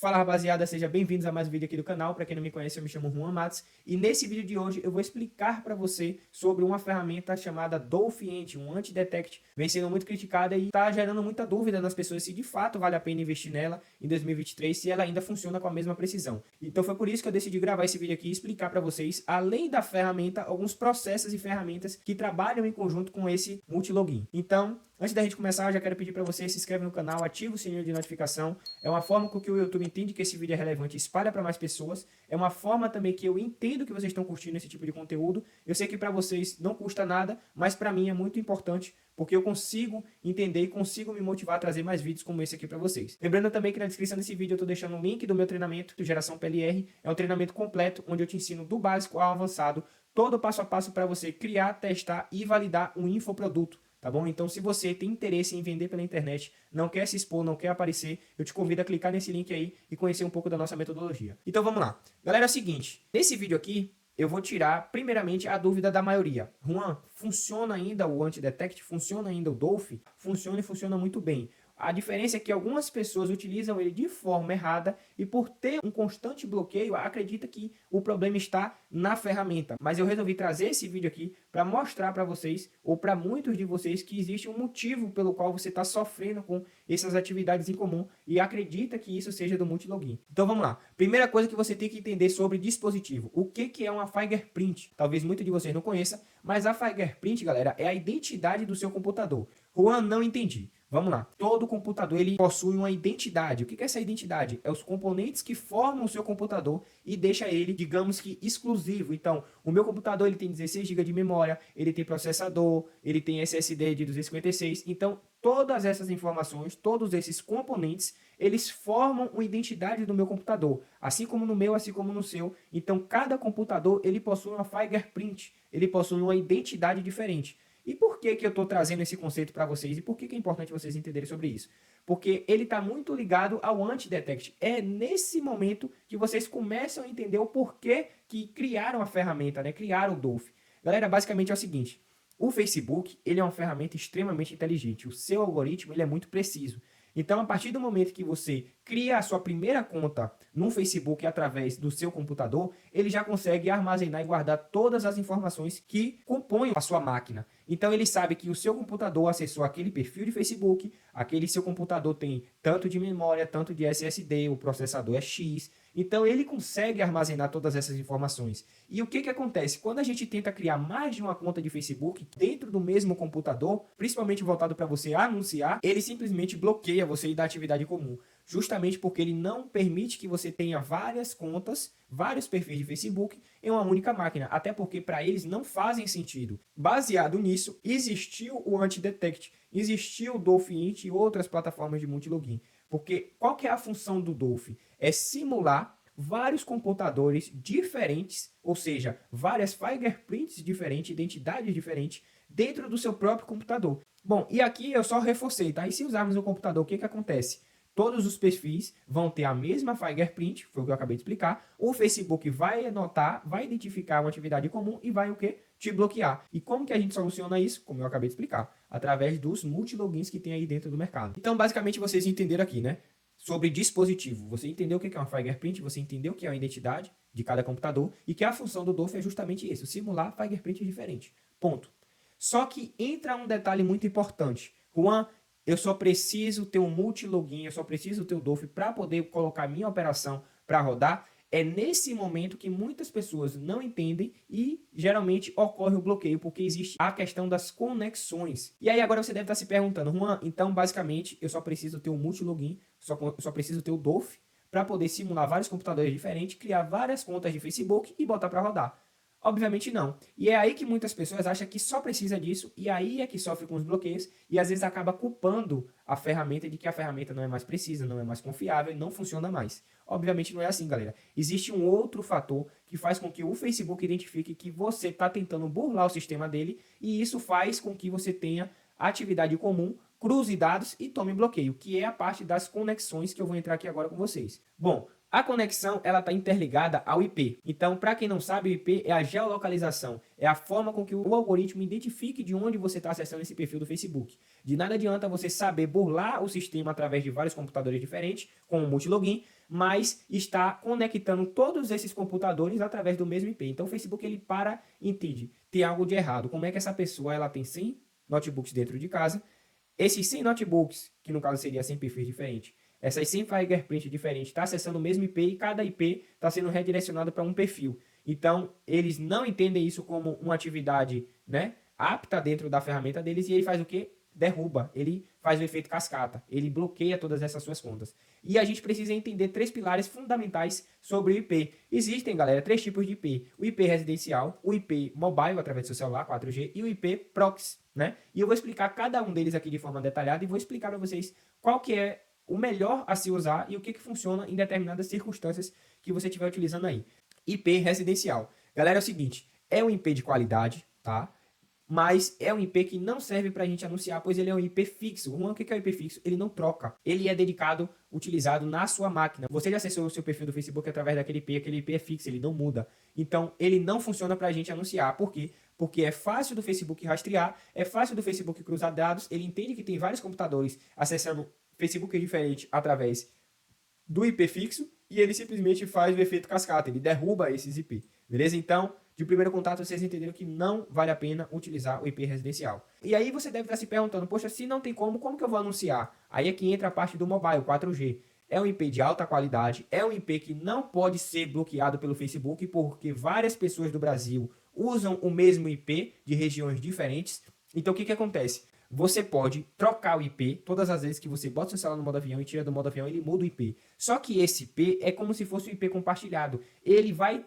Fala rapaziada, sejam bem-vindos a mais um vídeo aqui do canal. Para quem não me conhece, eu me chamo Juan Matos e nesse vídeo de hoje eu vou explicar para você sobre uma ferramenta chamada Dolphin, um anti-detect, vem sendo muito criticada e está gerando muita dúvida nas pessoas se de fato vale a pena investir nela em 2023, se ela ainda funciona com a mesma precisão. Então foi por isso que eu decidi gravar esse vídeo aqui e explicar para vocês, além da ferramenta, alguns processos e ferramentas que trabalham em conjunto com esse multilogin. Então, antes da gente começar, eu já quero pedir para você se inscreve no canal, ativa o sininho de notificação. É uma forma com que o YouTube entende que esse vídeo é relevante e espalha para mais pessoas. É uma forma também que eu entendo que vocês estão curtindo esse tipo de conteúdo. Eu sei que para vocês não custa nada, mas para mim é muito importante, porque eu consigo entender e consigo me motivar a trazer mais vídeos como esse aqui para vocês. Lembrando também que na descrição desse vídeo eu estou deixando um link do meu treinamento do Geração PLR. É um treinamento completo, onde eu te ensino do básico ao avançado, todo o passo a passo para você criar, testar e validar um infoproduto. Tá bom? Então, se você tem interesse em vender pela internet, não quer se expor, não quer aparecer, eu te convido a clicar nesse link aí e conhecer um pouco da nossa metodologia. Então, vamos lá. Galera, é o seguinte, nesse vídeo aqui, eu vou tirar, primeiramente, a dúvida da maioria. Juan, funciona ainda o anti-detect? Funciona ainda o Dolphin? Funciona e funciona muito bem. A diferença é que algumas pessoas utilizam ele de forma errada e por ter um constante bloqueio, acredita que o problema está na ferramenta. Mas eu resolvi trazer esse vídeo aqui para mostrar para vocês, ou para muitos de vocês, que existe um motivo pelo qual você está sofrendo com essas atividades em comum e acredita que isso seja do multilogin. Então vamos lá. Primeira coisa que você tem que entender sobre dispositivo. O que é uma fingerprint? Talvez muitos de vocês não conheçam, mas a fingerprint, galera, é a identidade do seu computador. Juan, não entendi. Vamos lá. Todo computador ele possui uma identidade. O que é essa identidade? É os componentes que formam o seu computador e deixa ele, digamos que, exclusivo. Então, o meu computador ele tem 16 GB de memória, ele tem processador, ele tem SSD de 256. Então, todas essas informações, todos esses componentes, eles formam uma identidade do meu computador. Assim como no meu, assim como no seu. Então, cada computador ele possui uma fingerprint. Ele possui uma identidade diferente. E por que eu estou trazendo esse conceito para vocês? E por que é importante vocês entenderem sobre isso? Porque ele está muito ligado ao anti-detect. É nesse momento que vocês começam a entender o porquê que criaram a ferramenta, né? Criaram o Dolphin. Galera, basicamente é o seguinte. O Facebook ele é uma ferramenta extremamente inteligente. O seu algoritmo ele é muito preciso. Então, a partir do momento que você cria a sua primeira conta no Facebook através do seu computador, ele já consegue armazenar e guardar todas as informações que compõem a sua máquina. Então, ele sabe que o seu computador acessou aquele perfil de Facebook, aquele seu computador tem tanto de memória, tanto de SSD, o processador é X. Então, ele consegue armazenar todas essas informações. E o que acontece? Quando a gente tenta criar mais de uma conta de Facebook dentro do mesmo computador, principalmente voltado para você anunciar, ele simplesmente bloqueia você da atividade comum. Justamente porque ele não permite que você tenha várias contas, vários perfis de Facebook em uma única máquina. Até porque para eles não fazem sentido. Baseado nisso, existiu o anti-detect, existiu o Dolphin e outras plataformas de multilogin. Porque qual que é a função do Dolphin? É simular vários computadores diferentes, ou seja, várias fingerprints diferentes, identidades diferentes, dentro do seu próprio computador. Bom, e aqui eu só reforcei, tá? E se usarmos o computador, o que acontece? Todos os perfis vão ter a mesma fingerprint, foi o que eu acabei de explicar. O Facebook vai anotar, vai identificar uma atividade comum e vai o quê? Te bloquear. E como que a gente soluciona isso? Como eu acabei de explicar, através dos multilogins que tem aí dentro do mercado. Então, basicamente, vocês entenderam aqui, né? Sobre dispositivo. Você entendeu o que é uma fingerprint, você entendeu o que é a identidade de cada computador e que a função do Dolphin é justamente isso, simular fingerprints diferentes. Ponto. Só que entra um detalhe muito importante. Juan, eu só preciso ter um multilogin, eu só preciso ter o Dolphin para poder colocar minha operação para rodar. É nesse momento que muitas pessoas não entendem e geralmente ocorre o bloqueio, porque existe a questão das conexões. E aí agora você deve estar se perguntando, Juan, então basicamente eu só preciso ter um multilogin, só preciso ter o Dolphin para poder simular vários computadores diferentes, criar várias contas de Facebook e botar para rodar. Obviamente não. E é aí que muitas pessoas acham que só precisa disso e aí é que sofre com os bloqueios e às vezes acaba culpando a ferramenta de que a ferramenta não é mais precisa, não é mais confiável e não funciona mais. Obviamente não é assim, galera. Existe um outro fator que faz com que o Facebook identifique que você está tentando burlar o sistema dele e isso faz com que você tenha atividade comum, cruze dados e tome bloqueio, que é a parte das conexões que eu vou entrar aqui agora com vocês. Bom, a conexão ela está interligada ao IP. Então, para quem não sabe, o IP é a geolocalização. É a forma com que o algoritmo identifique de onde você está acessando esse perfil do Facebook. De nada adianta você saber burlar o sistema através de vários computadores diferentes, com o multilogin, mas está conectando todos esses computadores através do mesmo IP. Então o Facebook ele entende, tem algo de errado. Como é que essa pessoa ela tem 100 notebooks dentro de casa? Esses 100 notebooks, que no caso seria 100 perfis diferentes, essas 100 fingerprints diferentes, está acessando o mesmo IP e cada IP está sendo redirecionado para um perfil. Então, eles não entendem isso como uma atividade, né, apta dentro da ferramenta deles, e ele faz o quê? Derruba, ele faz o efeito cascata, ele bloqueia todas essas suas contas. E a gente precisa entender 3 pilares fundamentais sobre o IP. Existem, galera, 3 tipos de IP. O IP residencial, o IP mobile, através do seu celular, 4G, e o IP proxy, né? E eu vou explicar cada um deles aqui de forma detalhada e vou explicar para vocês qual que é o melhor a se usar e o que funciona em determinadas circunstâncias que você estiver utilizando aí. IP residencial. Galera, é o seguinte, é um IP de qualidade, tá? Mas é um IP que não serve para a gente anunciar, pois ele é um IP fixo. O que é o IP fixo? Ele não troca. Ele é dedicado, utilizado na sua máquina. Você já acessou o seu perfil do Facebook através daquele IP, aquele IP é fixo, ele não muda. Então, ele não funciona para a gente anunciar. Por quê? Porque é fácil do Facebook rastrear, é fácil do Facebook cruzar dados, ele entende que tem vários computadores acessando Facebook diferente através do IP fixo e ele simplesmente faz o efeito cascata, ele derruba esses IP. Beleza? Então, de primeiro contato, vocês entenderam que não vale a pena utilizar o IP residencial. E aí você deve estar se perguntando, poxa, se não tem como que eu vou anunciar? Aí é que entra a parte do mobile, 4G. É um IP de alta qualidade, é um IP que não pode ser bloqueado pelo Facebook, porque várias pessoas do Brasil usam o mesmo IP de regiões diferentes. Então, o que acontece? Você pode trocar o IP todas as vezes que você bota seu celular no modo avião e tira do modo avião, ele muda o IP. Só que esse IP é como se fosse um IP compartilhado. Ele vai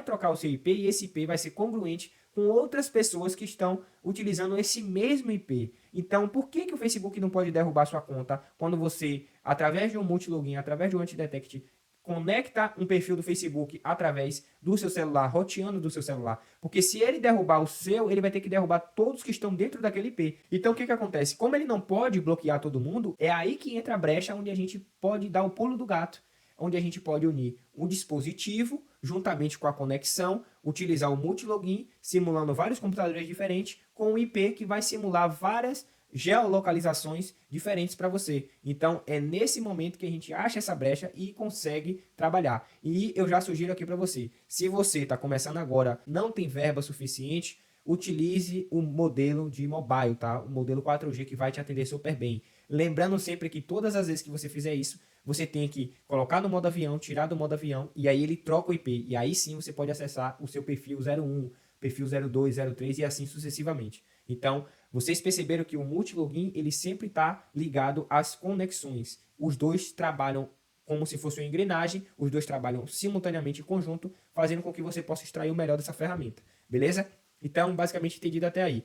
trocar o seu IP e esse IP vai ser congruente com outras pessoas que estão utilizando esse mesmo IP. Então, por que o Facebook não pode derrubar sua conta quando você, através de um multilogin, através de um antidetect, conecta um perfil do Facebook através do seu celular, roteando do seu celular? Porque se ele derrubar o seu, ele vai ter que derrubar todos que estão dentro daquele IP. Então o que acontece? Como ele não pode bloquear todo mundo, é aí que entra a brecha onde a gente pode dar o pulo do gato, onde a gente pode unir o dispositivo juntamente com a conexão, utilizar o multilogin, simulando vários computadores diferentes, com um IP que vai simular várias geolocalizações diferentes para você. Então é nesse momento que a gente acha essa brecha e consegue trabalhar. E eu já sugiro aqui para você, se você está começando agora, não tem verba suficiente, utilize o modelo de mobile, tá? O modelo 4G que vai te atender super bem. Lembrando sempre que todas as vezes que você fizer isso, você tem que colocar no modo avião, tirar do modo avião e aí ele troca o IP. E aí sim você pode acessar o seu perfil 01, perfil 02, 03 e assim sucessivamente. Então, vocês perceberam que o multilogin ele sempre está ligado às conexões. Os dois trabalham como se fosse uma engrenagem, os dois trabalham simultaneamente em conjunto, fazendo com que você possa extrair o melhor dessa ferramenta. Beleza? Então, basicamente entendido até aí.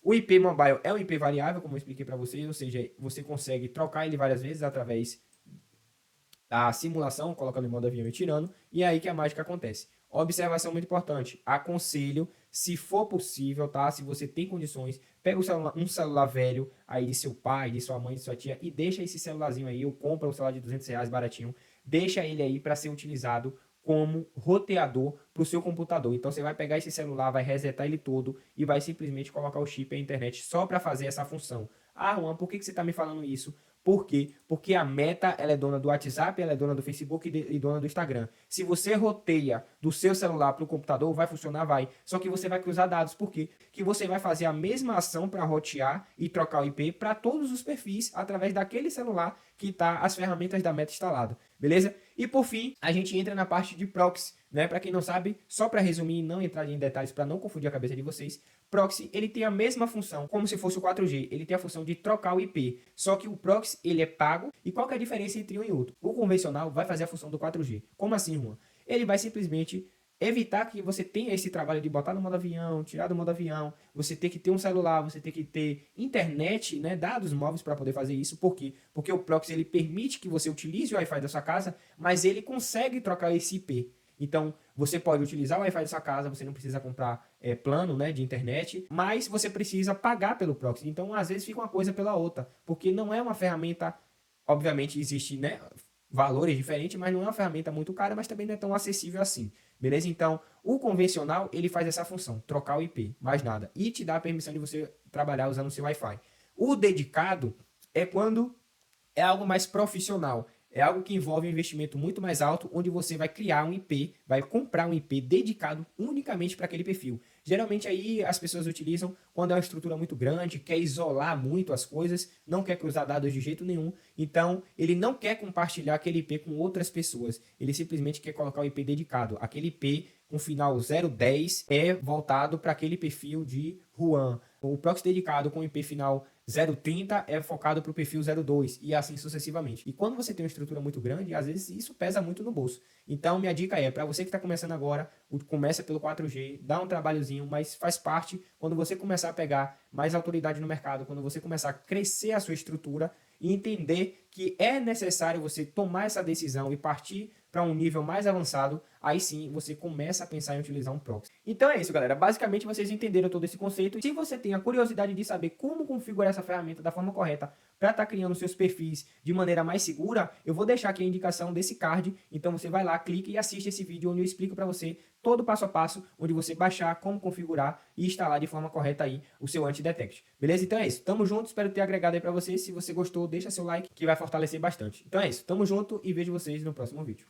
O IP mobile é um IP variável, como eu expliquei para vocês, ou seja, você consegue trocar ele várias vezes através da simulação, colocando em modo avião e tirando, e é aí que a mágica acontece. Observação muito importante, aconselho, se for possível, tá? Se você tem condições, pega um celular velho aí de seu pai, de sua mãe, de sua tia e deixa esse celularzinho aí, ou compra um celular de R$ 200 baratinho, deixa ele aí para ser utilizado como roteador para o seu computador. Então você vai pegar esse celular, vai resetar ele todo e vai simplesmente colocar o chip e a internet só para fazer essa função. Ah, Juan, por que você está me falando isso? Por quê? Porque a Meta ela é dona do WhatsApp, ela é dona do Facebook e dona do Instagram. Se você roteia do seu celular para o computador, vai funcionar? Vai. Só que você vai cruzar dados. Por quê? Que você vai fazer a mesma ação para rotear e trocar o IP para todos os perfis através daquele celular que está as ferramentas da Meta instalado. Beleza? E por fim, a gente entra na parte de proxy, né? Para quem não sabe, só para resumir e não entrar em detalhes para não confundir a cabeça de vocês, proxy ele tem a mesma função, como se fosse o 4G, ele tem a função de trocar o IP, só que o proxy ele é pago. E qual que é a diferença entre um e outro? O convencional vai fazer a função do 4G. Como assim, Juan? Ele vai simplesmente evitar que você tenha esse trabalho de botar no modo avião, tirar do modo avião, você ter que ter um celular, você ter que ter internet, né, dados móveis para poder fazer isso. Por quê? Porque o proxy ele permite que você utilize o Wi-Fi da sua casa, mas ele consegue trocar esse IP. Então, você pode utilizar o Wi-Fi da sua casa, você não precisa comprar plano, né, de internet, mas você precisa pagar pelo proxy. Então, às vezes fica uma coisa pela outra, porque não é uma ferramenta, obviamente existe, né, valores diferentes, mas não é uma ferramenta muito cara, mas também não é tão acessível assim. Beleza? Então, o convencional, ele faz essa função, trocar o IP, mais nada, e te dá a permissão de você trabalhar usando o seu Wi-Fi. O dedicado é quando é algo mais profissional. É algo que envolve um investimento muito mais alto, onde você vai criar um IP, vai comprar um IP dedicado unicamente para aquele perfil. Geralmente aí as pessoas utilizam quando é uma estrutura muito grande, quer isolar muito as coisas, não quer cruzar dados de jeito nenhum, então ele não quer compartilhar aquele IP com outras pessoas, ele simplesmente quer colocar o IP dedicado. Aquele IP com final 010 é voltado para aquele perfil de Juan. O proxy dedicado com IP final 030 é focado para o perfil 02 e assim sucessivamente. E quando você tem uma estrutura muito grande, às vezes isso pesa muito no bolso. Então, minha dica é, para você que está começando agora, começa pelo 4G, dá um trabalhozinho, mas faz parte quando você começar a pegar mais autoridade no mercado, quando você começar a crescer a sua estrutura e entender que é necessário você tomar essa decisão e partir para um nível mais avançado, aí sim você começa a pensar em utilizar um proxy. Então é isso, galera. Basicamente vocês entenderam todo esse conceito. E se você tem a curiosidade de saber como configurar essa ferramenta da forma correta para estar criando seus perfis de maneira mais segura, eu vou deixar aqui a indicação desse card. Então você vai lá, clica e assiste esse vídeo onde eu explico para você todo o passo a passo, onde você baixar, como configurar e instalar de forma correta aí o seu anti-detect. Beleza? Então é isso. Tamo junto, espero ter agregado aí para você. Se você gostou, deixa seu like que vai fortalecer bastante. Então é isso. Tamo junto e vejo vocês no próximo vídeo.